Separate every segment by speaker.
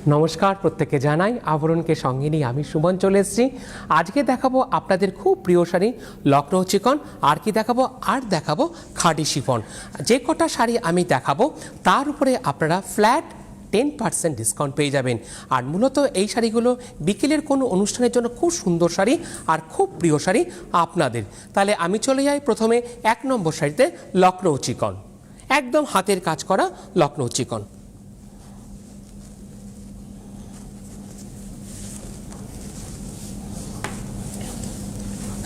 Speaker 1: নমস্কার, প্রত্যেককে জানাই আবরণকে সঙ্গে নিয়ে আমি সুমন চলে এসেছি। আজকে দেখাবো আপনাদের খুব প্রিয় শাড়ি লখনৌ চিকন। আর কি দেখাবো? আর দেখাবো খাদি শিফন। যে কটা শাড়ি আমি দেখাবো তার উপরে আপনারা ফ্ল্যাট 10% ডিসকাউন্ট পেয়ে যাবেন। আর মূলত এই শাড়িগুলো বিকেলের কোনো অনুষ্ঠানের জন্য খুব সুন্দর শাড়ি আর খুব প্রিয় শাড়ি আপনাদের। তাহলে আমি চলে যাই প্রথমে 1 নম্বর শাড়িতে, লখনৌ চিকন। একদম হাতের কাজ করা লখনৌ চিকন।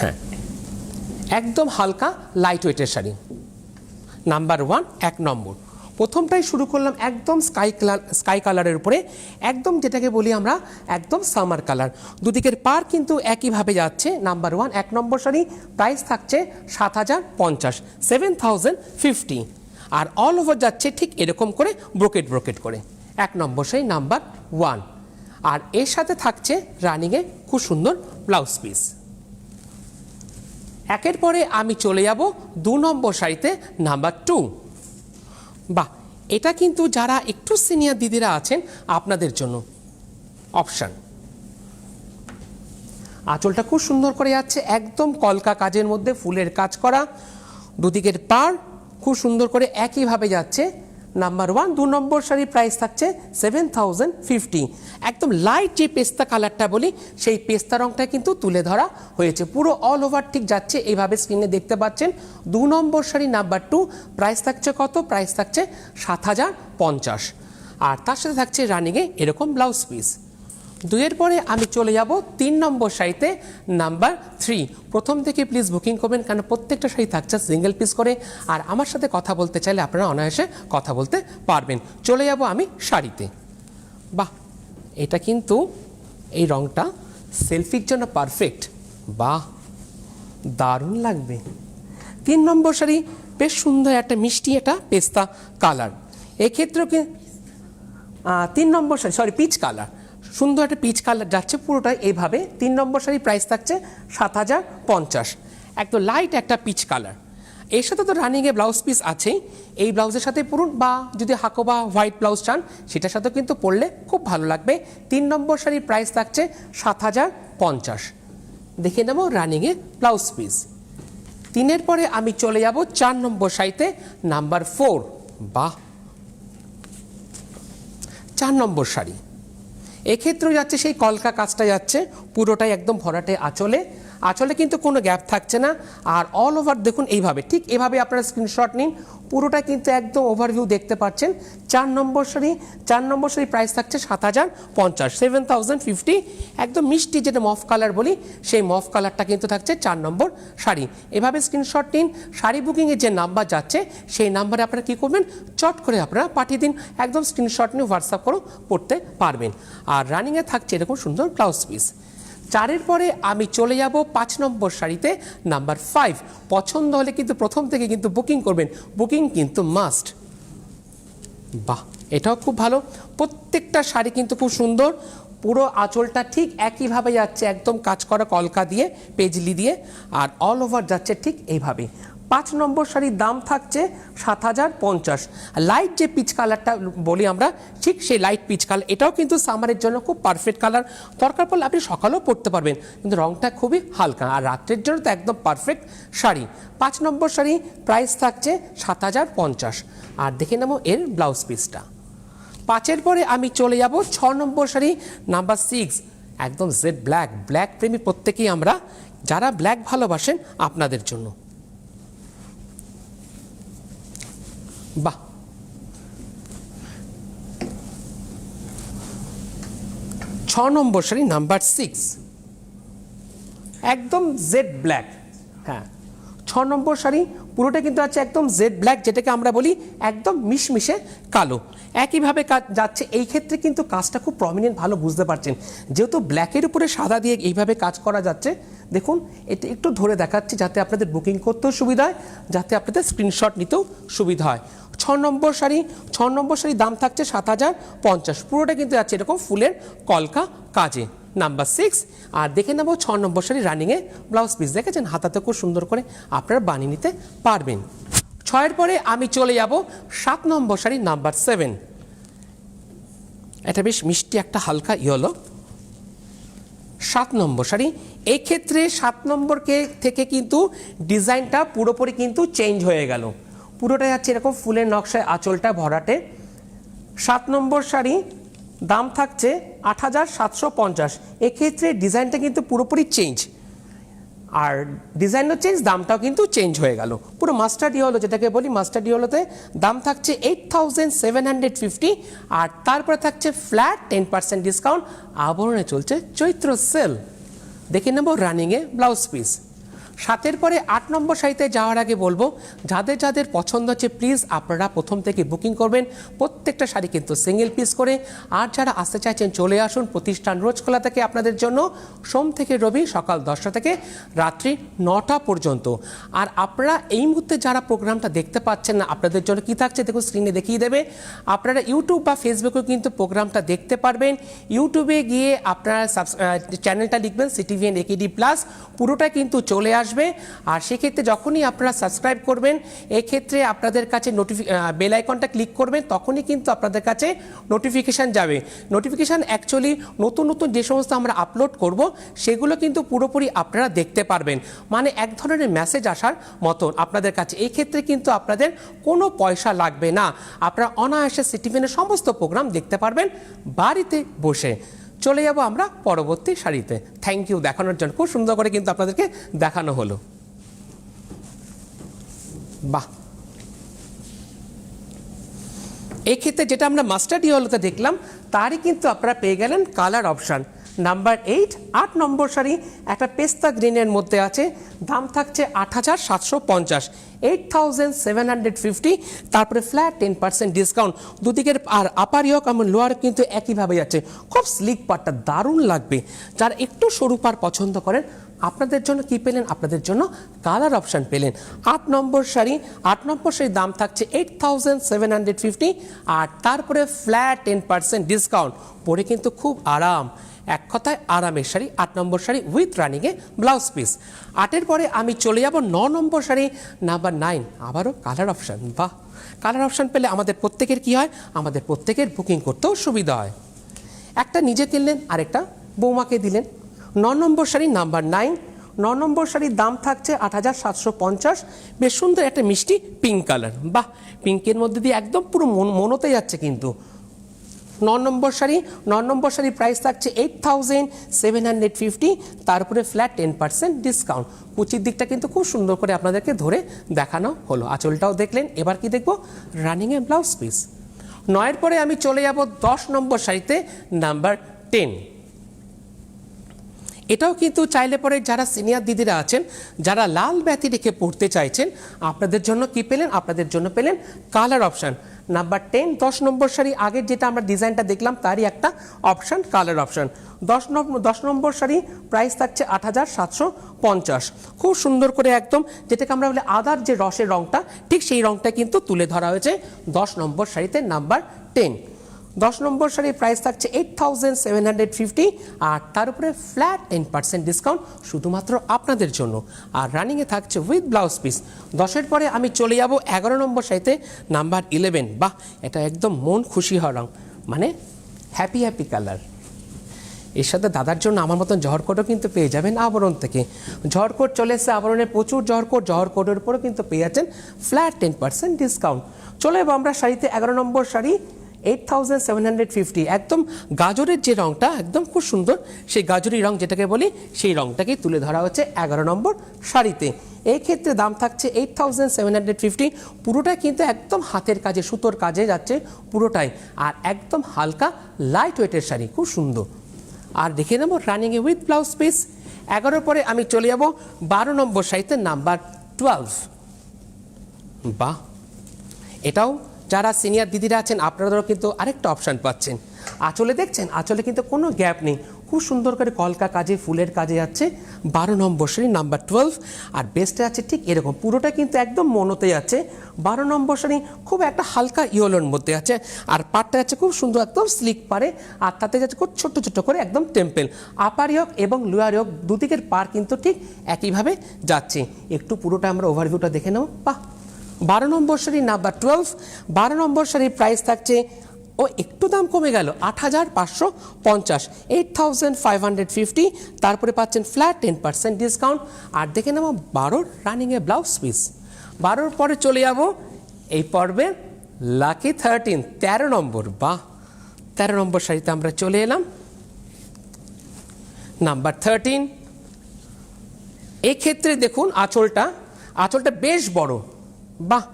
Speaker 1: হ্যাঁ, একদম হালকা লাইট ওয়েটের শাড়ি। নাম্বার 1, 1 নম্বর। প্রথমটাই শুরু করলাম একদম স্কাই কালারের উপরে, একদম যেটাকে বলি আমরা একদম সামার কালার। দুদিকের পার কিন্তু একইভাবে যাচ্ছে। নাম্বার 1, 1 নম্বর শাড়ি, প্রাইস থাকছে 7050, 7050। আর অল ওভার যাচ্ছে ঠিক এরকম করে ব্রোকেট করে। 1 নম্বর শাড়ি নাম্বার 1। আর এর সাথে থাকছে রানিংয়ে খুব সুন্দর ব্লাউজ পিস। একের পরে আমি চলে যাব 2 নম্বর শাড়িতে, নাম্বার 2। বাহ, এটা কিন্তু যারা একটু সিনিয়র দিদিরা আছেন আপনাদের জন্য অপশান। আঁচলটা খুব সুন্দর করে যাচ্ছে, একদম কলকা কাজের মধ্যে ফুলের কাজ করা। দুদিকের পাড় খুব সুন্দর করে একইভাবে যাচ্ছে। নাম্বার 1, 2 নম্বর শাড়ি, প্রাইস থাকছে 7050। একদম লাইট যে পেস্তা কালারটা বলি সেই পেস্তা রংটা কিন্তু তুলে ধরা হয়েছে, পুরো অল ওভার ঠিক যাচ্ছে এইভাবে স্ক্রিনে দেখতে পাচ্ছেন। 2 নম্বর শাড়ি নাম্বার 2, প্রাইস থাকছে কত? প্রাইস থাকছে 7050। আর তার সাথে থাকছে রানিংয়ে এরকম ব্লাউজ পিস। 2-এর পরে আমি চলে যাব 3 নম্বর শাড়িতে, নাম্বার 3। প্রথম থেকে প্লিজ বুকিং করবেন, কারণ প্রত্যেকটা শাড়ি থাকছে সিঙ্গেল পিস করে। আর আমার সাথে কথা বলতে চাইলে আপনারা অনায়াসে কথা বলতে পারবেন। চলে যাব আমি শাড়িতে। বাহ, এটা কিন্তু এই রংটা সেলফির জন্য পারফেক্ট। বাহ, দারুণ লাগবে। 3 নম্বর শাড়ি, বেশ সুন্দর একটা মিষ্টি এটা পেস্তা কালার। এক্ষেত্রেও কি 3 নম্বর শাড়ি পিচ কালার, সুন্দর একটা পিচ কালার যাচ্ছে পুরোটাই এইভাবে। 3 নম্বর শাড়ি, প্রাইস থাকছে 7050। একদম লাইট একটা পিচ কালার। এর সাথে তো রানিংয়ে ব্লাউজ পিস আছেই, এই ব্লাউজের সাথে পরুন, বা যদি হাকো বা হোয়াইট ব্লাউজ চান সেটার সাথেও কিন্তু পরলে খুব ভালো লাগবে। 3 নম্বর শাড়ির প্রাইস থাকছে 7050। দেখে নেব রানিংয়ে ব্লাউজ পিস। 3-এর পরে আমি চলে যাব 4 নম্বর শাড়িতে, নাম্বার 4। বাহ, 4 নম্বর শাড়ি, এক্ষেত্রেও যাচ্ছে সেই কলকা কাজটা যাচ্ছে পুরোটাই একদম ভরাটে আঁচলে কিন্তু কোনো গ্যাপ থাকছে না। আর অল ওভার দেখুন এইভাবে, ঠিক এভাবে আপনারা স্ক্রিনশট নিন, পুরোটা কিন্তু একদম ওভারভিউ দেখতে পাচ্ছেন। 4 নম্বর শাড়ি, প্রাইস থাকছে 7050, 7050। একদম মিষ্টি যেটা মফ কালার বলি সেই মফ কালারটা কিন্তু থাকছে 4 নম্বর শাড়ি। এভাবে স্ক্রিনশট নিন। শাড়ি বুকিংয়ের যে নাম্বার যাচ্ছে সেই নাম্বারে আপনারা কী করবেন, চট করে আপনারা পাঠিয়ে দিন, একদম স্ক্রিনশট নিয়ে হোয়াটসঅ্যাপ করেও পড়তে পারবেন। আর রানিংয়ে থাকছে এরকম সুন্দর ব্লাউজ পিস। 4-এর পরে আমি চলে যাব 5 নম্বর শাড়িতে, নাম্বার 5। পছন্দ হলে কিন্তু প্রথম থেকে কিন্তু বুকিং করবেন, বুকিং কিন্তু মাস্ট। বাহ, এটাও খুব ভালো। প্রত্যেকটা শাড়ি কিন্তু খুব সুন্দর, পুরো আঁচলটা ঠিক একইভাবে যাচ্ছে, একদম কাজ করা কলকা দিয়ে, পেজলি দিয়ে, আর অল ওভার যাচ্ছে ঠিক এইভাবে। 5 নম্বর শাড়ির দাম থাকছে 7050। লাইট যে পিচ কালারটা বলি আমরা, ঠিক সেই লাইট পিচ কালার, এটাও কিন্তু সামারের জন্য খুব পারফেক্ট কালার। দরকার পড়লে আপনি সকালেও পরতে পারবেন, কিন্তু রংটা খুবই হালকা, আর রাত্রের জন্য তো একদম পারফেক্ট শাড়ি। 5 নম্বর শাড়ি, প্রাইস থাকছে 7050। আর দেখে নেব এর ব্লাউজ পিসটা। 5-এর পরে আমি চলে যাব 6 নম্বর শাড়ি, নাম্বার 6। একদম জেড ব্ল্যাক প্রেমী প্রত্যেকেই আমরা, যারা ব্ল্যাক ভালোবাসেন আপনাদের জন্য। বাহ, 6 নম্বর শাড়ি, নাম্বার 6। একদম জেড ব্ল্যাক। হ্যাঁ, 6 নম্বর শাড়ি পুরোটা কিন্তু আছে একদম জেড ব্ল্যাক, যেটাকে আমরা বলি একদম মিশমিশে কালো। একইভাবে কাজ যাচ্ছে। এই ক্ষেত্রে কিন্তু কাজটা খুব প্রমিনেন্ট, ভালো বুঝতে পারছেন, যেহেতু ব্ল্যাকের উপরে সাদা দিয়ে এইভাবে কাজ করা যাচ্ছে। দেখুন, এটা একটু ধরে দেখাচ্ছি যাতে আপনাদের বুকিং করতেও সুবিধা হয়, যাতে আপনাদের স্ক্রিনশট নিতেও সুবিধা হয়। 6 নম্বর শাড়ি, দাম থাকছে 7050। পুরোটা কিন্তু যাচ্ছে এরকম ফুলের কলকা কাজে। নাম্বার 6। আর দেখে নেব 6 নম্বর শাড়ি রানিংয়ে ব্লাউজ পিস। দেখেছেন, হাতাতে খুব সুন্দর করে আপনারা বানিয়ে নিতে পারবেন। 6-এর পরে আমি চলে যাব 7 নম্বর শাড়ি, নাম্বার 7। এটা বেশ মিষ্টি একটা হালকা ইয়েলো। 7 নম্বর শাড়ি, এই ক্ষেত্রে 7 নম্বর থেকে কিন্তু ডিজাইনটা পুরোপুরি কিন্তু চেঞ্জ হয়ে গেল, পুরোটা যাচ্ছে এরকম ফুলের নকশায়, আঁচলটা ভরাটে। 7 নম্বর শাড়ি, দাম থাকছে 8,750। এক্ষেত্রে ডিজাইনটা কিন্তু পুরোপুরি চেঞ্জ, আর ডিজাইনও চেঞ্জ, দামটাও কিন্তু চেঞ্জ হয়ে গেল। পুরো মাস্টার্ড ইয়েলো যেটাকে বলি, মাস্টার্ড ইয়েলোতে দাম থাকছে 8,750, আর তারপরে থাকছে ফ্ল্যাট 10% ডিসকাউন্ট। আবরণে চলছে চৈত্র সেল। দেখে নেব রানিংয়ে ব্লাউজ পিস। 7-এর পরে 8 নম্বর শাড়িতে যাওয়ার আগে বলবো, যাদের যাদের পছন্দ হচ্ছে প্লিজ আপনারা প্রথম থেকে বুকিং করবেন। প্রত্যেকটা শাড়ি কিন্তু সিঙ্গেল পিস করে। আর যারা আসতে চাইছেন চলে আসুন, প্রতিষ্ঠান রোজ খোলা থাকে আপনাদের জন্য সোম থেকে রবি সকাল 10টা থেকে রাত্রি 9টা পর্যন্ত। আর আপনারা এই মুহূর্তে যারা প্রোগ্রামটা দেখতে পাচ্ছেন না, আপনাদের জন্য কি থাকছে দেখুন, স্ক্রিনে দেখিয়ে দেবে। আপনারা ইউটিউব বা ফেসবুকেও কিন্তু প্রোগ্রামটা দেখতে পারবেন। ইউটিউবে গিয়ে আপনারা চ্যানেলটা লিখবেন সিটিভিএন একেডি প্লাস, পুরোটা কিন্তু চলে আসবে। আর সেক্ষেত্রে যখনই আপনারা সাবস্ক্রাইব করবেন, এক্ষেত্রে আপনাদের কাছে বেল আইকনটা ক্লিক করবেন, তখনই কিন্তু আপনাদের কাছে নোটিফিকেশান যাবে। নোটিফিকেশান অ্যাকচুয়ালি নতুন নতুন যে সমস্ত আমরা আপলোড করব সেগুলো কিন্তু পুরোপুরি আপনারা দেখতে পারবেন, মানে এক ধরনের মেসেজ আসার মতন আপনাদের কাছে। এই ক্ষেত্রে কিন্তু আপনাদের কোনো পয়সা লাগবে না, আপনারা অনায়াসে সিটিভিএনের সমস্ত প্রোগ্রাম দেখতে পারবেন বাড়িতে বসে। চলে যাব আমরা পরবর্তী শাড়িতে। থ্যাংক ইউ দেখানোর জন্য, খুব সুন্দর করে কিন্তু আপনাদেরকে দেখানো হলো। বাহ, এই ক্ষেত্রে যেটা আমরা মাস্টার্ড ইয়েলোতে দেখলাম তারই কিন্তু আপনারা পেয়ে গেলেন কালার অপশান। নাম্বার 8, 8 নম্বর শাড়ি, একটা পেস্তা গ্রিনের মধ্যে আছে, দাম থাকছে 8,750, 8,750, তারপরে ফ্ল্যাট 10% ডিসকাউন্ট দুদিকের। আর আপার ইয়ক এবং লোয়ার কিন্তু একইভাবে যাচ্ছে, খুব স্লিক পাটটা দারুণ লাগবে। যারা একটু সরু পার পছন্দ করেন আপনাদের জন্য কি পেলেন, আপনাদের জন্য কালার অপশান পেলেন। 8 নম্বর শাড়ি, 8 নম্বর শাড়ির দাম থাকছে 8,750, আর তারপরে ফ্ল্যাট 10% ডিসকাউন্ট। পরে কিন্তু খুব আরাম, এক কথায় আরামের শাড়ি। 8 নম্বর শাড়ি উইথ রানিংয়ে ব্লাউজ পিস। 8-এর পরে আমি চলে যাব 9 নম্বর শাড়ি, নাম্বার 9, আবারও কালার অপশান। বাহ, কালার অপশান পেলে আমাদের প্রত্যেকের কি হয়, আমাদের প্রত্যেকের বুকিং করতেও সুবিধা হয়। একটা নিজে কিনলেন, আরেকটা বৌমাকে দিলেন। 9 নম্বর শাড়ি, নাম্বার 9, 9 নম্বর শাড়ির দাম থাকছে 8,750। বেশ সুন্দর একটা মিষ্টি পিঙ্ক কালার। বাহ, পিঙ্কের মধ্যে দিয়ে একদম পুরো মনোতে যাচ্ছে কিন্তু। 9 নম্বর শাড়ি, 9 নম্বর শাড়ির প্রাইস থাকছে 8,750, তারপরে ফ্ল্যাট 10% ডিসকাউন্ট। কুচির দিকটা কিন্তু খুব সুন্দর করে আপনাদেরকে ধরে দেখানো হলো, আঁচলটাও দেখলেন। এবার কি দেখবো, রানিংয়ে ব্লাউজ পিস। 9-এর পরে আমি চলে যাব 10 নম্বর শাড়িতে, নাম্বার 10। এটাও কিন্তু চাইলে পরে যারা সিনিয়র দিদিরা আছেন, যারা লাল ব্যাতি রেখে পড়তে চাইছেন, আপনাদের জন্য কি পেলেন, আপনাদের জন্য পেলেন কালার অপশান। নাম্বার 10, 10 নম্বর শাড়ি, আগের যেটা আমরা ডিজাইনটা দেখলাম তারই একটা অপশান, কালার অপশান। 10 নম্বর শাড়ি প্রাইস থাকছে 8,750। খুব সুন্দর করে একদম যেটাকে আমরা বলি আদার যে রসের রঙটা, ঠিক সেই রঙটা কিন্তু তুলে ধরা হয়েছে 10 নম্বর শাড়িতে, নাম্বার 10। 10 নম্বর শাড়ির প্রাইস থাকছে 8,750, আর তার উপরে ফ্ল্যাট 10% ডিসকাউন্ট শুধুমাত্র আপনাদের জন্য। আর রানিংয়ে থাকছে উইথ ব্লাউজ পিস। 10-এর পরে আমি চলে যাব 11 নম্বর শাড়িতে, নাম্বার 11। বাহ, এটা একদম মন খুশি হওয়া রঙ, মানে হ্যাপি হ্যাপি কালার। এর সাথে দাদার জন্য আমার মতন জহরকোটও কিন্তু পেয়ে যাবেন আবরণ থেকে। জহরকোট চলে এসেছে আবরণের, প্রচুর জহরকোটের উপরও কিন্তু পেয়ে যাচ্ছেন ফ্ল্যাট 10% ডিসকাউন্ট। চলে যাবো আমরা শাড়িতে। 11 নম্বর শাড়ি, 8,750, একদম গাজরের যে রঙটা একদম খুব সুন্দর, সেই গাজরি রং যেটাকে বলি, সেই রঙটাকেই তুলে ধরা হচ্ছে 11 নম্বর শাড়িতে। এই ক্ষেত্রে দাম থাকছে 8,750, পুরোটাই কিন্তু একদম হাতের কাজে, সুতোর কাজে যাচ্ছে পুরোটাই, আর একদম হালকা লাইট ওয়েটের শাড়ি, খুব সুন্দর। আর দেখে নেব রানিংয়ে উইথ ব্লাউজ পিস। 11 পরে আমি চলে যাব 12 নম্বর শাড়িতে, নাম্বার 12। বাহ, এটাও যারা সিনিয়র দিদিরা আছেন আপনারাও কিন্তু আরেকটা অপশান পাচ্ছেন। আঁচলে দেখছেন, আঁচলে কিন্তু কোনো গ্যাপ নেই, খুব সুন্দর করে কলকা কাজে, ফুলের কাজে যাচ্ছে। 12 নম্বর শাড়ি, নাম্বার 12। আর বেস্টে আছে ঠিক এরকম, পুরোটা কিন্তু একদম মনোতে যাচ্ছে। 12 নম্বর শাড়ি খুব একটা হালকা ইয়েলোর মধ্যে আছে, আর পাটটা যাচ্ছে খুব সুন্দর একদম স্লিক পারে, আর তাতে যাচ্ছে খুব ছোট্ট ছোট্ট করে একদম টেম্পেল। আপার ইয়ক এবং লোয়ার ইয়ক দুদিকের পার কিন্তু ঠিক একইভাবে যাচ্ছে। একটু পুরোটা আমরা ওভারভিউটা দেখে নেব। বাহ, 12 নম্বর শাড়ি, নাম্বার 12। 12 নম্বর শাড়ির প্রাইস থাকছে ও একটু দাম কমে গেল 8,550, 8,550। তারপরে পাচ্ছেন ফ্ল্যাট 10% ডিসকাউন্ট। আর দেখে নেব 12 রানিংয়ে ব্লাউজ পিস। 12 পরে চলে যাব এই পর্বে লাকি 13, 13 নম্বর। বাহ, 13 নম্বর শাড়িতে আমরা চলে এলাম। নাম্বার 13, এক্ষেত্রে দেখুন আঁচলটা বেশ বড়। বাহ,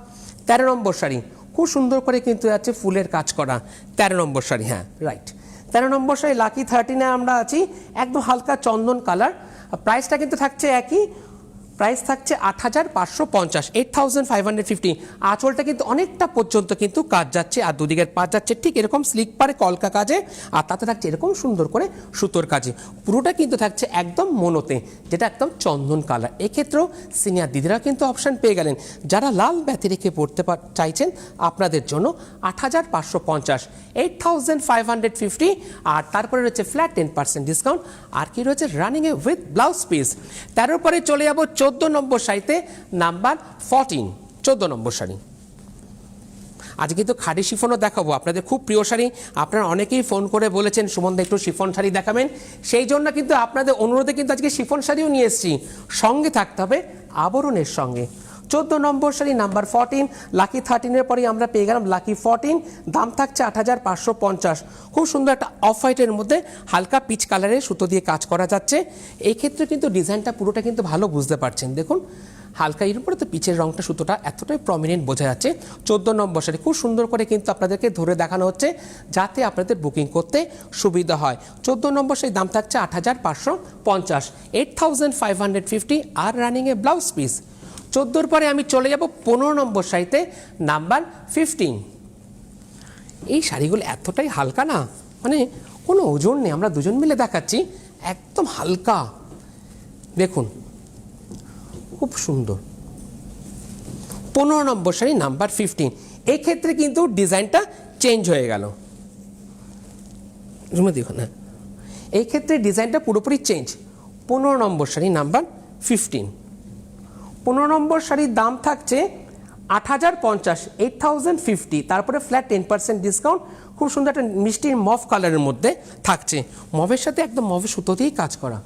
Speaker 1: 13 নম্বর শাড়ি খুব সুন্দর করে কিন্তু যাচ্ছে ফুলের কাজ করা 13 নম্বর শাড়ি। হ্যাঁ রাইট, 13 নম্বর শাড়ি লাকি 13-এ আমরা আছি। একদম হালকা চন্দন কালার। প্রাইসটা কিন্তু থাকছে একই, প্রাইস থাকছে 8,550, 8,550। আঁচলটা কিন্তু অনেকটা পর্যন্ত কিন্তু কাজ যাচ্ছে, আর দুদিকের পাঁচ যাচ্ছে ঠিক এরকম স্লিক পারে কলকা কাজে, আর তাতে থাকছে এরকম সুন্দর করে সুতোর কাজে। পুরোটা কিন্তু থাকছে একদম মনোতে, যেটা একদম চন্দন কালার। এক্ষেত্রেও সিনিয়র দিদিরা কিন্তু অপশান পেয়ে গেলেন। যারা লাল ব্যাতি রেখে পড়তে চাইছেন আপনাদের জন্য 8,550, 8,550। আর তারপরে রয়েছে ফ্ল্যাট 10% ডিসকাউন্ট। আর কি রয়েছে রানিংয়ে উইথ ব্লাউজ পিস। 13 পরে চলে যাব 14 নম্বর শাড়িতে, নাম্বার 14, 14 নম্বর শাড়ি। আজ কিন্তু খাদি শিফনও দেখাবো, আপনাদের খুব প্রিয় শাড়ি। আপনারা অনেকেই ফোন করে বলেছেন সুমনদা একটু শিফন শাড়ি দেখাবেন, সেই জন্য কিন্তু আপনাদের অনুরোধে কিন্তু আজকে শিফন শাড়িও নিয়ে এসেছি। সঙ্গে থাকতে হবে আবরণের সঙ্গে। 14 নম্বর শাড়ি নাম্বার 14, লাকি 13-এর পরেই আমরা পেয়ে গেলাম লাকি 14। দাম থাকছে 8,550। খুব সুন্দর একটা অফ হোয়াইটের মধ্যে হালকা পিচ কালারের সুতো দিয়ে কাজ করা যাচ্ছে। এই ক্ষেত্রে কিন্তু ডিজাইনটা পুরোটা কিন্তু ভালো বুঝতে পারছেন। দেখুন হালকা এর উপরে তো পিচের রংটা সুতোটা এতটাই প্রমিনেন্ট বোঝা যাচ্ছে। 14 নম্বর শাড়ি খুব সুন্দর করে কিন্তু আপনাদেরকে ধরে দেখানো হচ্ছে, যাতে আপনাদের বুকিং করতে সুবিধা হয়। 14 নম্বর শাড়ি দাম থাকছে 8,550, 8,550। আর রানিংয়ে ব্লাউজ পিস। 14-র পরে আমি চলে যাব 15 নম্বর শাড়িতে, নাম্বার 15। এই শাড়িগুলো এতটাই হালকা না, মানে কোনো ওজন নেই, আমরা দুজন মিলে দেখাচ্ছি, একদম হালকা। দেখুন খুব সুন্দর। 15 নম্বর শাড়ি নাম্বার 15। এই ক্ষেত্রে কিন্তু ডিজাইনটা চেঞ্জ হয়ে গেল। দেখুন হ্যাঁ, এই ক্ষেত্রে ডিজাইনটা পুরোপুরি চেঞ্জ। 15 নম্বর শাড়ি নাম্বার 15। 15 নম্বর শাড়ির দাম থাকছে 8,050, 8,050। তারপরে ফ্ল্যাট 10% ডিসকাউন্ট। খুব সুন্দর একটা মিষ্টির মভ কালারের মধ্যে থাকছে, মভের সাথে একদম মভের সুতো দিয়েই কাজ করা,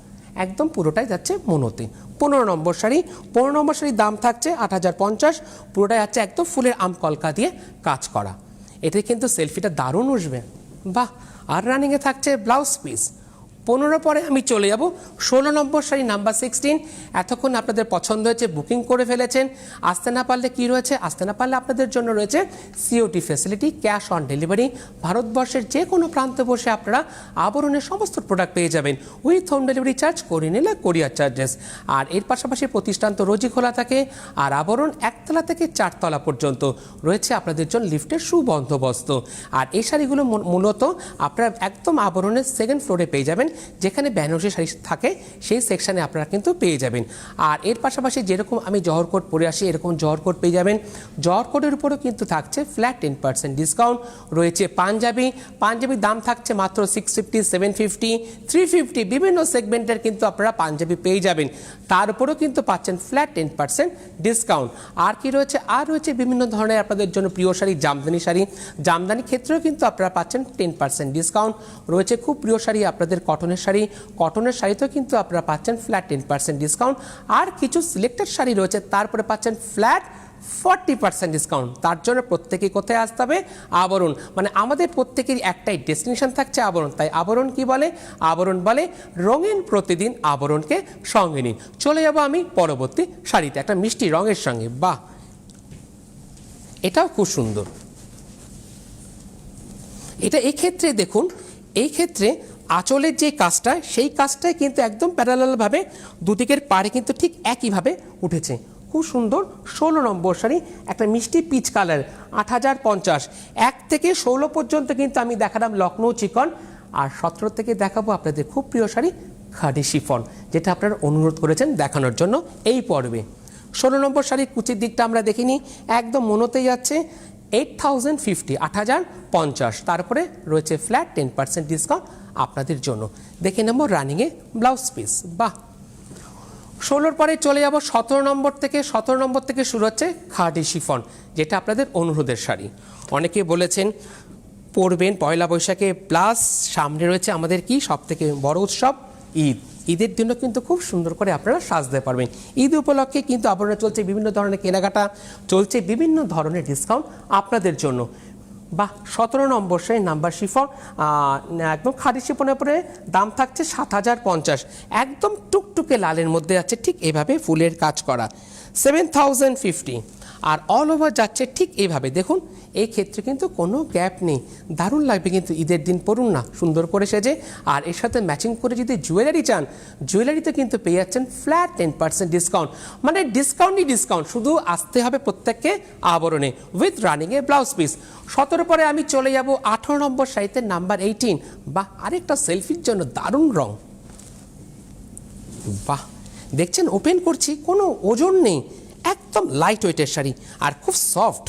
Speaker 1: একদম পুরোটাই যাচ্ছে মনোতে। 15 নম্বর শাড়ি। 15 নম্বর শাড়ির দাম থাকছে 8,050। পুরোটাই যাচ্ছে একদম ফুলের আম কলকা দিয়ে কাজ করা। এতে কিন্তু সেলফিটা দারুণ উঠবে। বাহ। আর রানিংয়ে থাকছে ব্লাউজ পিস। 15 পরে আমি চলে যাব 16 নম্বর শাড়ি নাম্বার 16। এতক্ষণ আপনাদের পছন্দ হয়েছে, বুকিং করে ফেলেছেন। আসতে না পারলে কি রয়েছে, আসতে না পারলে আপনাদের জন্য রয়েছে COT facility, cash on delivery. ভারতবর্ষের যে কোনো প্রান্তে বসে আপনারা আবরণের সমস্ত প্রোডাক্ট পেয়ে যাবেন উইথ হোম ডেলিভারি চার্জ, করে নিলে কোরিয়ার চার্জেস। আর এর পাশাপাশি প্রতিষ্ঠান তো রোজই খোলা থাকে। আর আবরণ 1তলা থেকে 4তলা পর্যন্ত রয়েছে আপনাদের জন্য লিফটের সুবন্দোবস্ত। আর এই শাড়িগুলো মূলত আপনারা একদম আবরণের সেকেন্ড ফ্লোরে পেয়ে যাবেন, যেখানে বেনারসি শাড়ি থাকে সেই সেকশানে আপনারা কিন্তু পেয়ে যাবেন। আর এর পাশাপাশি যেরকম আমি জহর কোট পরে আসি, এরকম জহর কোট পেয়ে যাবেন। জহর কোটের উপরেও কিন্তু থাকছে ফ্ল্যাট 10% ডিসকাউন্ট। রয়েছে পাঞ্জাবির দাম থাকছে মাত্র 650, 750, 350। বিভিন্ন সেগমেন্টের কিন্তু আপনারা পাঞ্জাবি পেয়ে যাবেন। তার উপরেও কিন্তু পাচ্ছেন ফ্ল্যাট 10% ডিসকাউন্ট। আর কি রয়েছে, আর রয়েছে বিভিন্ন ধরনের আপনাদের জন্য প্রিয় শাড়ি, জামদানি ক্ষেত্রেও কিন্তু আপনারা পাচ্ছেন 10% ডিসকাউন্ট। রয়েছে খুব প্রিয় শাড়ি আপনাদের কটনের শাড়িতেও কিন্তু আপনারা পাচ্ছেন ফ্ল্যাট 10% ডিসকাউন্ট। আর কিছু সিলেক্টেড শাড়ি রয়েছে, তারপরে পাচ্ছেন ফ্ল্যাট 40% ডিসকাউন্ট। তার জন্য প্রত্যেকেই কোথায় আসতে হবে, আবরণ। মানে আমাদের প্রত্যেকেরই একটাই ডেস্টিনেশন থাকছে আবরণ। তাই আবরণ কি বলে, আবরণ বলে রঙিন প্রতিদিন আবরণকে সঙ্গে নিন। চলে যাব আমি পরবর্তী শাড়িতে, একটা মিষ্টি রঙের সঙ্গে। বাহ, এটাও খুব সুন্দর। এটা এই ক্ষেত্রে দেখুন, এই ক্ষেত্রে আঁচলের যে কাজটা, সেই কাজটাই কিন্তু একদম প্যারালালভাবে দুদিকের পাড়ে কিন্তু ঠিক একইভাবে উঠেছে। খুব সুন্দর। 16 নম্বর শাড়ি, একটা মিষ্টি পিচ কালার, 8,050। 1 থেকে 16 পর্যন্ত কিন্তু আমি দেখালাম লখনৌ চিকন। আর 17 থেকে দেখাবো আপনাদের খুব প্রিয় শাড়ি খাদি শিফন, যেটা আপনারা অনুরোধ করেছেন দেখানোর জন্য এই পর্বে। 16 নম্বর শাড়ির কুচির দিকটা আমরা দেখিনি, একদম মনোতেই যাচ্ছে 8,050, 8,050। তারপরে রয়েছে ফ্ল্যাট 10% ডিসকাউন্ট আপনাদের জন্য। দেখে নেব রানিংয়ে ব্লাউজ পিস। বাহ। 16 পরে চলে যাব 17 নম্বর থেকে। 17 নম্বর থেকে শুরু হচ্ছে খাদি শিফন, যেটা আপনাদের অনুরোধের শাড়ি। অনেকে বলেছেন পরবেন পয়লা বৈশাখে, প্লাস সামনে রয়েছে আমাদের কি সবথেকে বড় উৎসব ঈদ। ঈদের জন্য কিন্তু খুব সুন্দর করে আপনারা সাজতে পারবেন। ঈদ উপলক্ষে কিন্তু আবরণে চলছে বিভিন্ন ধরনের কেনাকাটা, চলছে বিভিন্ন ধরনের ডিসকাউন্ট আপনাদের জন্য। বা 17 নম্বর সেই নাম্বার শিফন, একদম খাদি শিফনের উপরে দাম থাকছে 7050, একদম টুকটুকে লালের মধ্যে আছে ঠিক এভাবে ফুলের কাজ করা 7050। আর অল ওভার যাচ্ছে ঠিক এইভাবে, দেখুন এই ক্ষেত্রে কিন্তু কোনো গ্যাপ নেই। দারুণ লাগবে কিন্তু ঈদের দিন পরুন না সুন্দর করে সেজে। আর এর সাথে ম্যাচিং করে যদি জুয়েলারি চান, জুয়েলারিতে কিন্তু পেয়ে যাচ্ছেন ফ্ল্যাট 10% ডিসকাউন্ট, মানে ডিসকাউন্টই ডিসকাউন্ট। শুধু আসতে হবে প্রত্যেককে আবরণে উইথ রানিংয়ে ব্লাউজ পিস। 17 পরে আমি চলে যাব 18 নম্বর শাড়িতে নাম্বার 18। বাহ, আরেকটা সেলফির জন্য দারুণ রং। বাহ, দেখছেন ওপেন করছি, কোনো ওজন নেই, একদম লাইট ওয়েটের শাড়ি আর খুব সফট।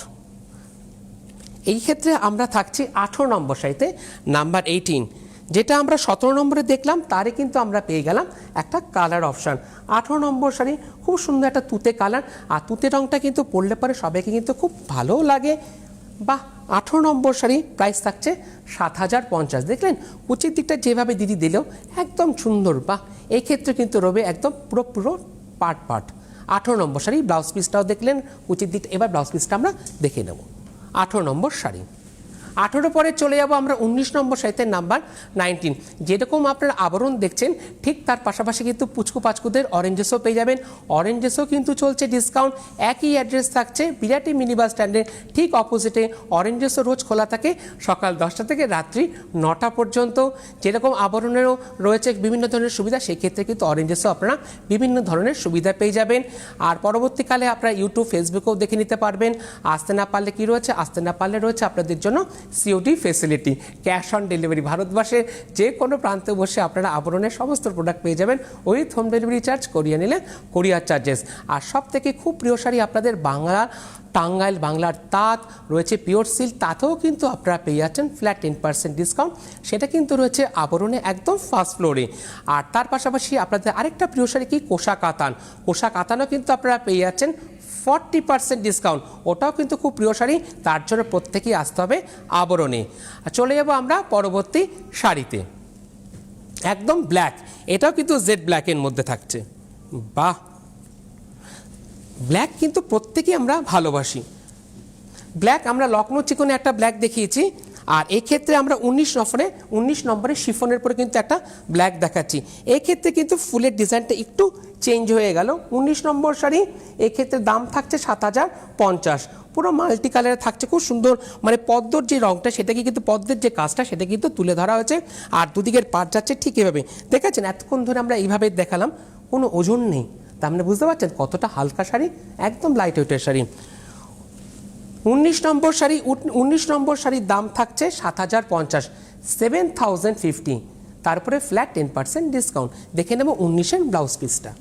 Speaker 1: এই ক্ষেত্রে আমরা থাকছি 18 নম্বর শাড়িতে নাম্বার 18, যেটা আমরা 17 নম্বরে দেখলাম তারে কিন্তু আমরা পেয়ে গেলাম একটা কালার অপশান। 18 নম্বর শাড়ি খুব সুন্দর একটা তুতে কালার, আর তুতে রঙটা কিন্তু পরলে পরে সবাইকে কিন্তু খুব ভালো লাগে। বাহ, 18 নম্বর শাড়ি প্রাইস থাকছে 7050। দেখলেন কুচির দিকটা যেভাবে দিদি দিল একদম সুন্দর। বাহ, এই ক্ষেত্রে কিন্তু রবে একদম পুরো পার্ট 18 নম্বর শাড়ি। ব্লাউজ পিসটাও দেখলেন কুচির দিকটা, এবার ব্লাউজ পিসটা আমরা দেখে নেব। 18 নম্বর শাড়ি। 18 পরে চলে যাব আমরা 19 নম্বর শাড়িতে নাম্বার 19। যেরকম আপনারা আবরণ দেখছেন ঠিক তার পাশাপাশি কিন্তু পুচকু পাচকুদের অরেঞ্জেসও পেয়ে যাবেন। অরেঞ্জেসও কিন্তু চলছে ডিসকাউন্ট। একই অ্যাড্রেস থাকছে বিরাটি মিনি বাস স্ট্যান্ডের ঠিক অপোজিটে। অরেঞ্জেসও রোজ খোলা থাকে সকাল 10টা থেকে রাত্রি 9টা পর্যন্ত। যেরকম আবরণেরও রয়েছে বিভিন্ন ধরনের সুবিধা, সেই ক্ষেত্রে কিন্তু অরেঞ্জেসও আপনারা বিভিন্ন ধরনের সুবিধা পেয়ে যাবেন। আর পরবর্তীকালে আপনারা ইউটিউব ফেসবুকেও দেখে নিতে পারবেন। আসতে না পারলে কি রয়েছে, আসতে না পারলে রয়েছে আপনাদের জন্য COD facility, cash on delivery. ভারতবর্ষের যে কোনো প্রান্তে বসে আপনারা আবরণের সমস্ত প্রোডাক্ট পেয়ে যাবেন উইথ হোম ডেলিভারি চার্জ, করিয়ে নিলে কোরিয়ার চার্জেস। আর সব থেকে খুব প্রিয় শাড়ি আপনাদের বাংলা টাঙ্গাইল, বাংলার তাঁত রয়েছে, পিওর সিল্ক, তাতেও কিন্তু আপনারা পেয়ে যাচ্ছেন ফ্ল্যাট 10% ডিসকাউন্ট। সেটা কিন্তু রয়েছে আবরণে একদম ফার্স্ট ফ্লোরে। আর তার পাশাপাশি আপনাদের আরেকটা প্রিয় শাড়ি কি কোষা কাতান, কোষা কাতানও কিন্তু আপনারা পেয়ে যাচ্ছেন 40% ডিসকাউন্ট। ওটাও কিন্তু খুব প্রিয় শাড়ি, তার জন্য প্রত্যেকেই আসতে হবে আবরণে। চলে যাব আমরা পরবর্তী শাড়িতে, একদম ব্ল্যাক। এটাও কিন্তু জেড ব্ল্যাকের মধ্যে থাকছে। বাহ, ব্ল্যাক কিন্তু প্রত্যেকেই আমরা ভালোবাসি। ব্ল্যাক আমরা লখনৌ চিকনে একটা ব্ল্যাক দেখিয়েছি, আর এক্ষেত্রে আমরা 19 নম্বরে শিফনের পরে কিন্তু একটা ব্ল্যাক দেখাচ্ছি। এক্ষেত্রে কিন্তু ফুলের ডিজাইনটা একটু চেঞ্জ হয়ে গেল। 19 নম্বর শাড়ি, এক্ষেত্রে দাম থাকছে 7050। পুরো মাল্টি কালারে থাকছে, খুব সুন্দর, মানে পদ্মর যে রঙটা সেটাকে কিন্তু পদ্মের যে কাজটা সেটা কিন্তু তুলে ধরা হয়েছে। আর দুদিকের পাট যাচ্ছে ঠিক এভাবে, দেখাচ্ছেন এতক্ষণ ধরে আমরা এইভাবে দেখালাম, কোনো ওজন নেই। তার মানে বুঝতে পারছেন কতটা হালকা শাড়ি, একদম লাইট ওয়েটের শাড়ি। 19 নম্বর শাড়ির দাম থাকছে 7050, 7050। তারপরে ফ্ল্যাট 10% ডিসকাউন্ট। দেখে নেব 19-এর ব্লাউজ পিসটা,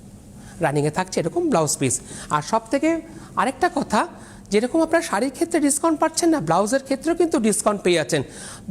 Speaker 1: রানিংয়ে থাকছে এরকম ব্লাউজ পিস। আর সব থেকে আরেকটা কথা, যেরকম আপনারা শাড়ির ক্ষেত্রে ডিসকাউন্ট পাচ্ছেন না, ব্লাউজের ক্ষেত্রেও কিন্তু ডিসকাউন্ট পেয়ে যাচ্ছেন।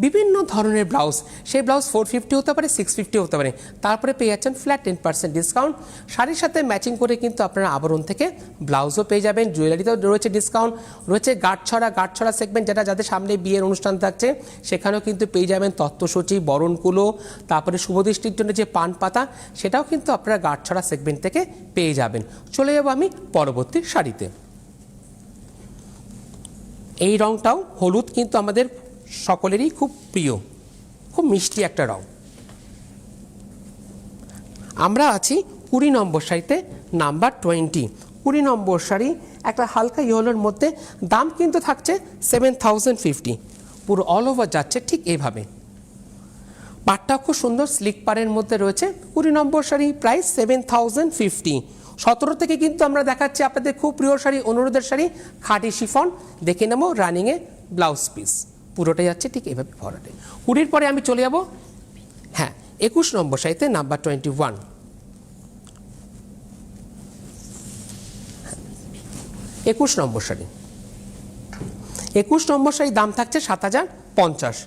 Speaker 1: বিভিন্ন ধরনের ব্লাউজ, সেই ব্লাউজ 450 হতে পারে, 650 হতে পারে, তারপরে পেয়ে যাচ্ছেন ফ্ল্যাট 10% ডিসকাউন্ট। শাড়ির সাথে ম্যাচিং করে কিন্তু আপনারা আবরণ থেকে ব্লাউজও পেয়ে যাবেন। জুয়েলারিতেও রয়েছে ডিসকাউন্ট, রয়েছে গাঁটছড়া সেগমেন্ট, যেটা যাদের সামনে বিয়ের অনুষ্ঠান থাকছে সেখানেও কিন্তু পেয়ে যাবেন তত্ত্বসূচি, বরণকুলো, তারপরে শুভদৃষ্টির জন্য যে পান পাতা, সেটাও কিন্তু আপনারা গাঁটছড়া সেগমেন্ট থেকে পেয়ে যাবেন। চলে যাবো আমি পরবর্তী শাড়িতে। এই রঙটাও হলুদ কিন্তু আমাদের সকলেরই খুব প্রিয়, খুব মিষ্টি একটা রঙ। আমরা আছি 20 নম্বর শাড়িতে নাম্বার 20। 20 নম্বর শাড়ি একটা হালকা ইয়েলোর মধ্যে, দাম কিন্তু থাকছে 7050। পুরো অল ওভার যাচ্ছে ঠিক এইভাবে, পাটটাও খুব সুন্দর স্লিক পাড়ের মধ্যে রয়েছে। 20 নম্বর শাড়ি প্রাইস 7050। 17 থেকে কিন্তু আমরা দেখাচ্ছি আপনাদের খুব প্রিয় শাড়ি, অনুরোধের শাড়ি, খাদি শিফন। দেখে নেব রানিংয়ে ব্লাউজ পিস, পুরোটাই যাচ্ছে ঠিক এভাবে ভরাটে। 20 পরে আমি চলে যাব 21 নম্বর শাড়িতে নাম্বার 21। 21 নম্বর শাড়ি, 21 নম্বর শাড়ির দাম থাকছে 7050।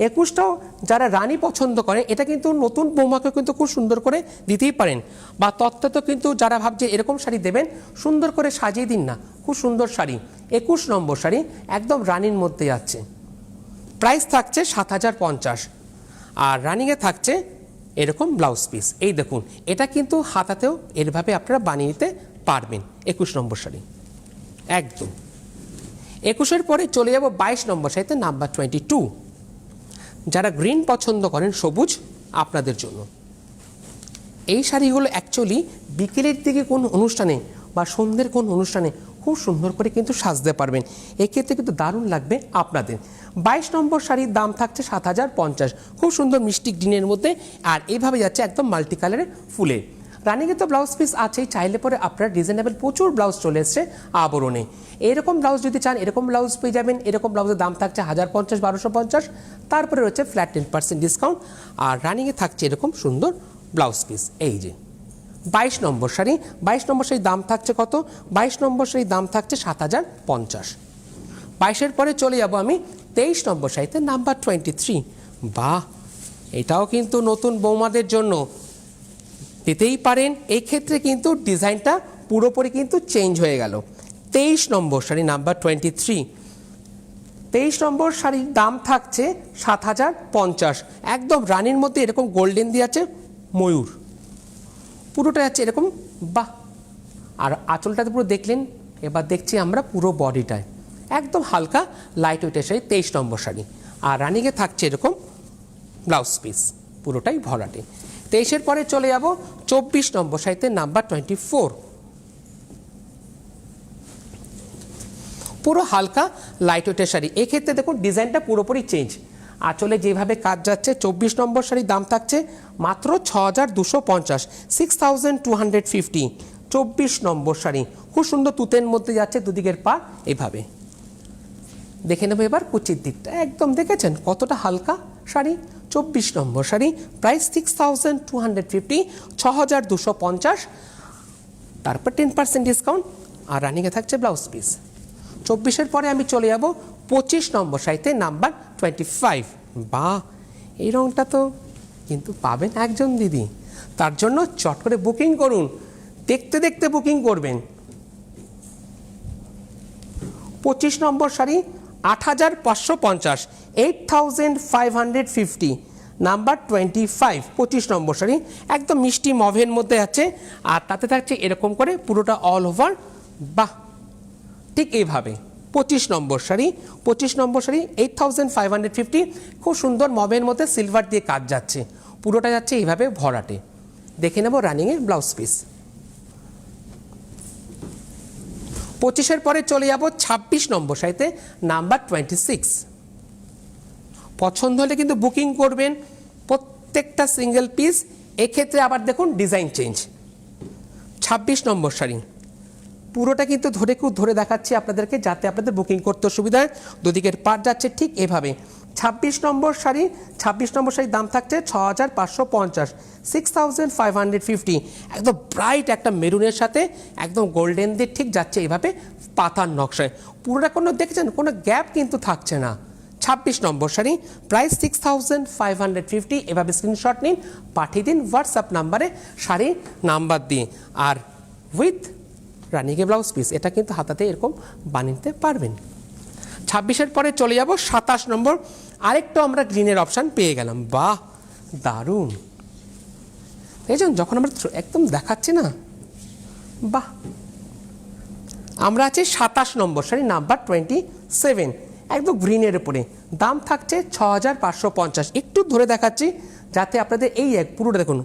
Speaker 1: 21টাও যারা রানী পছন্দ করে, এটা কিন্তু নতুন বৌমাকে কিন্তু খুব সুন্দর করে দিতেই পারেন, বা তত্ত্ব কিন্তু যারা ভাবছে এরকম শাড়ি দেবেন, সুন্দর করে সাজিয়ে দিন না, খুব সুন্দর শাড়ি। 21 নম্বর শাড়ি একদম রানীর মধ্যে যাচ্ছে। প্রাইস থাকছে 7,050। আর রানিংয়ে থাকছে এরকম ব্লাউজ পিস। এই দেখুন, এটা কিন্তু হাতাতেও এরভাবে আপনারা বানিয়ে নিতে পারবেন। 21 নম্বর শাড়ি একদম। 21-এর পরে চলে যাব 22 নম্বর শাড়িতে, নাম্বার 22। যারা গ্রিন পছন্দ করেন, সবুজ, আপনাদের জন্য এই শাড়িগুলো অ্যাকচুয়ালি বিকেলের দিকে কোন অনুষ্ঠানে বা সন্ধ্যের কোন অনুষ্ঠানে খুব সুন্দর করে কিন্তু সাজতে পারবেন। এক্ষেত্রে কিন্তু দারুণ লাগবে আপনাদের। 22 নম্বর শাড়ির দাম থাকছে 7,050। খুব সুন্দর মিষ্টি গ্রিনের মধ্যে, আর এইভাবে যাচ্ছে একদম মাল্টি কালারের ফুলে। রানিংয়ে তো ব্লাউজ পিস আছেই, চাইলে পরে আপনার রিজনেবল প্রচুর ব্লাউজ চলে এসছে আবরণে। এরকম ব্লাউজ যদি চান, এরকম ব্লাউজ পেয়ে যাবেন। এরকম ব্লাউজের দাম থাকছে 1,050, 1,250। তারপরে রয়েছে ফ্ল্যাট 10% ডিসকাউন্ট। আর রানিংয়ে থাকছে এরকম সুন্দর ব্লাউজ পিস। এই যে 22 নম্বর শাড়ি। 22 নম্বর শাড়ির দাম থাকছে কত? 22 নম্বর শাড়ির দাম থাকছে 7,050। 22-এর পরে চলে যাব আমি 23 নম্বর শাড়িতে, নাম্বার 23। বাহ, এটাও কিন্তু নতুন বৌমাদের জন্য দিতেই পারেন। এই ক্ষেত্রে কিন্তু ডিজাইনটা পুরোপুরি কিন্তু চেঞ্জ হয়ে গেল। 23 নম্বর শাড়ি, নাম্বার 23। 23 নম্বর শাড়ির দাম থাকছে 7,050। একদম রানির মধ্যে এরকম গোল্ডেন দিয়ে আছে ময়ূর, পুরোটা আছে এরকম। বাহ, আর আঁচলটাতে পুরো দেখলেন। এবার দেখছি আমরা পুরো বডিটায় একদম হালকা লাইট ওয়েটের শাড়ি, 23 নম্বর শাড়ি। আর রানিংয়ে থাকছে এরকম ব্লাউজ পিস, পুরোটাই ভরাটে। 23-এর পরে চলে যাব 24 নম্বর শাড়িতে, নাম্বার 24। পুরো হালকা লাইট ওয়েটের শাড়ি। এক্ষেত্রে দেখুন ডিজাইনটা পুরোপুরি চেঞ্জ। আঁচলে যেভাবে কাজ যাচ্ছে, 24 নম্বর শাড়ির দাম থাকছে মাত্র 6,250, 6,250। 24 নম্বর শাড়ি খুব সুন্দর তুতের মধ্যে যাচ্ছে, দুদিকের পা এইভাবে। দেখে নেবো এবার কুচির দিকটা। একদম দেখেছেন কতটা হালকা শাড়ি। 24 নম্বর শাড়ি, প্রাইস 6,250, 6,250। তারপর 10% ডিসকাউন্ট। আর রানিংয়ে থাকছে ব্লাউজ পিস। 24-এর পরে আমি চলে যাব 25 নম্বর শাড়িতে, নাম্বার 25। বাহ, এই রঙটা তো কিন্তু পাবেন একজন দিদি। তার জন্য চট করে বুকিং করুন, দেখতে দেখতে বুকিং করবেন। 25 নম্বর শাড়ি 8,550, 8,550, নাম্বার 25। 25 নম্বর শাড়ি একদম মিষ্টি মভের মধ্যে আছে, আর তাতে থাকছে এরকম করে পুরোটা অল ওভার। বাহ, ঠিক এইভাবে 25 নম্বর শাড়ি। 25 নম্বর শাড়ি 8,550। খুব সুন্দর মবের মধ্যে সিলভার দিয়ে কাজ যাচ্ছে, পুরোটা যাচ্ছে এইভাবে ভরাটে। দেখে নেব রানিংয়ে ব্লাউজ পিস। 25-এর পরে চলে যাব 26 নম্বর শাড়িতে, নাম্বার 26। পছন্দ হলে কিন্তু বুকিং করবেন প্রত্যেকটা সিঙ্গেল পিস। এক্ষেত্রে আবার দেখুন ডিজাইন চেঞ্জ। 26 নম্বর শাড়ি পুরোটা কিন্তু ধরে দেখাচ্ছি আপনাদেরকে, যাতে আপনাদের বুকিং করতে সুবিধা হয়। দুদিকের পাট যাচ্ছে ঠিক এভাবে। 26 নম্বর শাড়ি, 26 নম্বর শাড়ির দাম থাকছে 6,550, 6,550। একদম ব্রাইট একটা মেরুনের সাথে একদম গোল্ডেন দিয়ে ঠিক যাচ্ছে এইভাবে পাতার নকশায়। পুরোটা কোনো দেখেছেন কোনো গ্যাপ কিন্তু থাকছে না। 26 নম্বর শাড়ি, প্রাইস 6,550। এভাবে স্ক্রিনশট নিন, পাঠিয়ে দিন হোয়াটসঅ্যাপ নাম্বারে শাড়ি নাম্বার দিয়ে। আর উইথ রানিংয়ে ব্লাউজ পিস, এটা কিন্তু হাতাতে এরকম বানিয়ে নিতে পারবেন। 26-এর পরে চলে যাব 27 নম্বর। আরেকটা আমরা গ্রিনের অপশান পেয়ে গেলাম। বাহ, দারুণ। দেখছেন যখন আমরা একদম দেখাচ্ছি না, বাহ। আমরা আছি 27 নম্বর শাড়ি, নাম্বার 27, একদম গ্রিনের উপরে। দাম থাকছে 6,550। একটু ধরে দেখাচ্ছি যাতে আপনাদের এই পুরোটা দেখুন,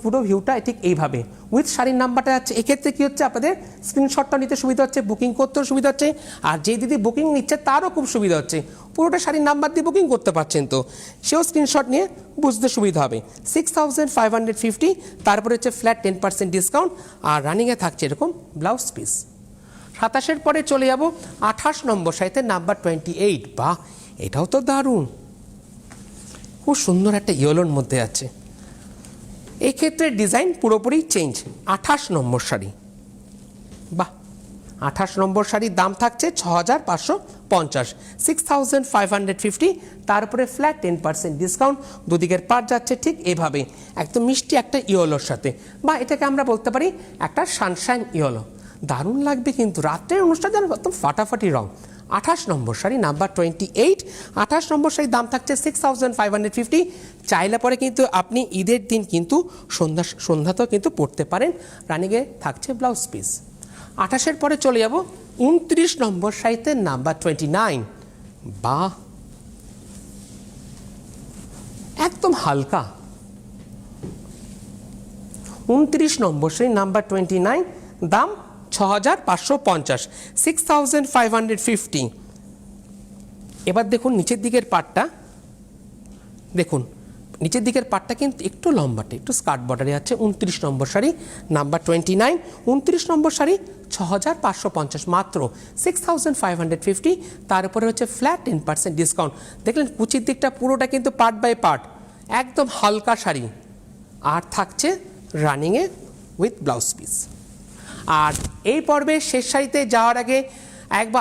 Speaker 1: পুরো ভিউটা ঠিক এইভাবে উইথ শাড়ির নাম্বারটা যাচ্ছে। এক্ষেত্রে কী হচ্ছে, আপনাদের স্ক্রিনশটটা নিতে সুবিধা হচ্ছে, বুকিং করতেও সুবিধা হচ্ছে। আর যে দিদি বুকিং নিচ্ছে তারও খুব সুবিধা হচ্ছে, পুরোটা শাড়ির নাম্বার দিয়ে বুকিং করতে পারছেন, তো সেও স্ক্রিনশট নিয়ে বুঝতে সুবিধা হবে। 6,550। তারপরে হচ্ছে ফ্ল্যাট 10% ডিসকাউন্ট। আর রানিংয়ে থাকছে এরকম ব্লাউজ পিস। 27-এর পরে চলে যাব 28 নম্বর শাড়িতে, নাম্বার 28। বাহ, এটাও তো দারুণ, খুব সুন্দর একটা ইয়েলোর মধ্যে আছে। এই ক্ষেত্রে ডিজাইন পুরোপুরি চেঞ্জ। 28 নম্বর শাড়ি, বাহ। 28 নম্বর শাড়ির দাম থাকছে 6,550, 6,550। তারপরে ফ্ল্যাট 10% ডিসকাউন্ট। দুদিকের পাট যাচ্ছে ঠিক এভাবে একদম মিষ্টি একটা ইয়েলোর সাথে, বা এটাকে আমরা বলতে পারি একটা সানশাইন ইয়েলো। দারুণ লাগবে কিন্তু রাত্রের অনুষ্ঠান যেন একদম ফাটাফাটি রং। 28 নম্বর শাড়ি নাম্বার 28। 28 নম্বর শাড়ির দাম থাকছে 6550। চাইলে পরে কিন্তু আপনি ঈদের দিন কিন্তু সন্ধ্যাতেও কিন্তু পরতে পারেন। রানিংয়ে থাকছে ব্লাউজ পিস। 28-এর পরে চলে যাব 29 নম্বর শাড়িতে নাম্বার 29। বাহ, একদম হালকা। 29 নম্বর শাড়ি নাম্বার 29, দাম 6550, 6550। এবার দেখুন নিচের দিকের পাটটা, দেখুন নিচের দিকের পাটটা কিন্তু একটু লম্বাটে, একটু স্কার্ট বর্ডারে আছে। 29 নম্বর শাড়ি নাম্বার 29। 29 নম্বর শাড়ি 6550, মাত্র 6550। তার উপরে হচ্ছে ফ্ল্যাট 10% ডিসকাউন্ট। দেখলেন কুচির দিকটা পুরোটা কিন্তু পার্ট বাই পার্ট, একদম হালকা শাড়ি। আর থাকছে রানিংয়ে উইথ ব্লাউজ পিস। আর এই পর্বের শেষ শাড়িতে যাওয়ার আগে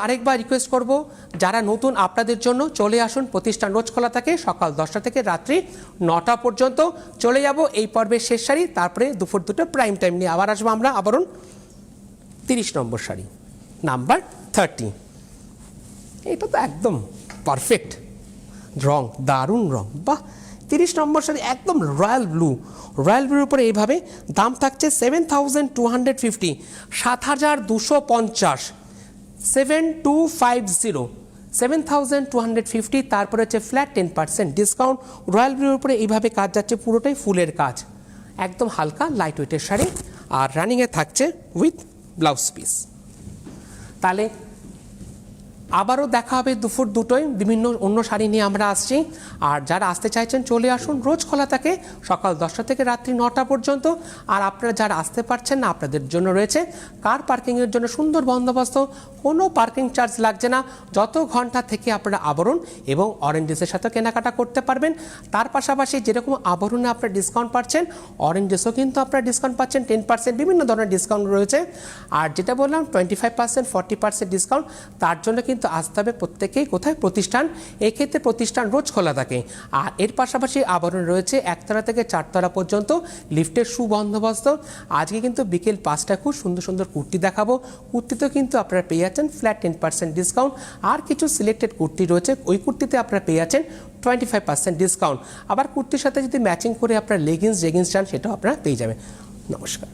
Speaker 1: আরেকবার রিকোয়েস্ট করব, যারা নতুন আপনাদের জন্য চলে আসুন। প্রতিষ্ঠান রোজ খোলা থাকে সকাল 10টা থেকে রাত্রি 9টা পর্যন্ত। চলে যাব এই পর্বের শেষ শাড়ি, তারপরে দুপুর 2টা প্রাইম টাইম নিয়ে আবার আসবো আমরা আবারও। 30 নম্বর শাড়ি নাম্বার 30। এটা তো একদম পারফেক্ট রং, দারুণ রং, বাহ। 30 নম্বর শাড়ি একদম রয়্যাল ব্লু, রয়্যাল ব্লুর উপরে এইভাবে দাম থাকছে 7250, 7250, 7250, 7250। তারপরে হচ্ছে ফ্ল্যাট 10% ডিসকাউন্ট। রয়্যাল ব্লুর উপরে এইভাবে কাজ যাচ্ছে, পুরোটাই ফুলের কাজ, একদম হালকা লাইট ওয়েটের শাড়ি। আর রানিংয়ে থাকছে উইথ ব্লাউজ পিস। তাহলে আবারও দেখা হবে দুপুর 2টোয়, বিভিন্ন অন্য শাড়ি নিয়ে আমরা আসছি। আর যারা আসতে চাইছেন চলে আসুন, রোজ খোলা থাকে সকাল 10টা থেকে রাত্রি 9টা পর্যন্ত। আর আপনারা যারা আসতে পারছেন না, আপনাদের জন্য রয়েছে কার পার্কিংয়ের জন্য সুন্দর বন্দোবস্ত, কোনো পার্কিং চার্জ লাগছে না। যত ঘন্টা থেকে আপনারা আবরণ এবং অরেঞ্জেসের সাথে কেনাকাটা করতে পারবেন। তার পাশাপাশি যেরকম আবরণে আপনারা ডিসকাউন্ট পাচ্ছেন, অরেঞ্জেসও কিন্তু আপনারা ডিসকাউন্ট পাচ্ছেন 10%, বিভিন্ন ধরনের ডিসকাউন্ট রয়েছে। আর যেটা বললাম 25%, 40% ডিসকাউন্ট, তার জন্য কিন্তু আসতে হবে প্রত্যেকেই। কোথায়? প্রতিষ্ঠান। এক্ষেত্রে প্রতিষ্ঠান রোজ খোলা থাকে। আর এর পাশাপাশি আবরণ রয়েছে 1তলা থেকে 4তলা পর্যন্ত, লিফটের সুবন্দোবস্ত। আজকে কিন্তু বিকেল 5টায় খুব সুন্দর সুন্দর কুর্তি দেখাবো। কুর্তিতেও কিন্তু আপনারা পেয়ে যাচ্ছেন ফ্ল্যাট 10% ডিসকাউন্ট। আর কিছু সিলেক্টেড কুর্তি রয়েছে, ওই কুর্তিতে আপনারা পেয়ে যাচ্ছেন 25% ডিসকাউন্ট। আবার কুর্তির সাথে যদি ম্যাচিং করে আপনারা লেগিংস চান, সেটাও আপনারা পেয়ে যাবেন। নমস্কার।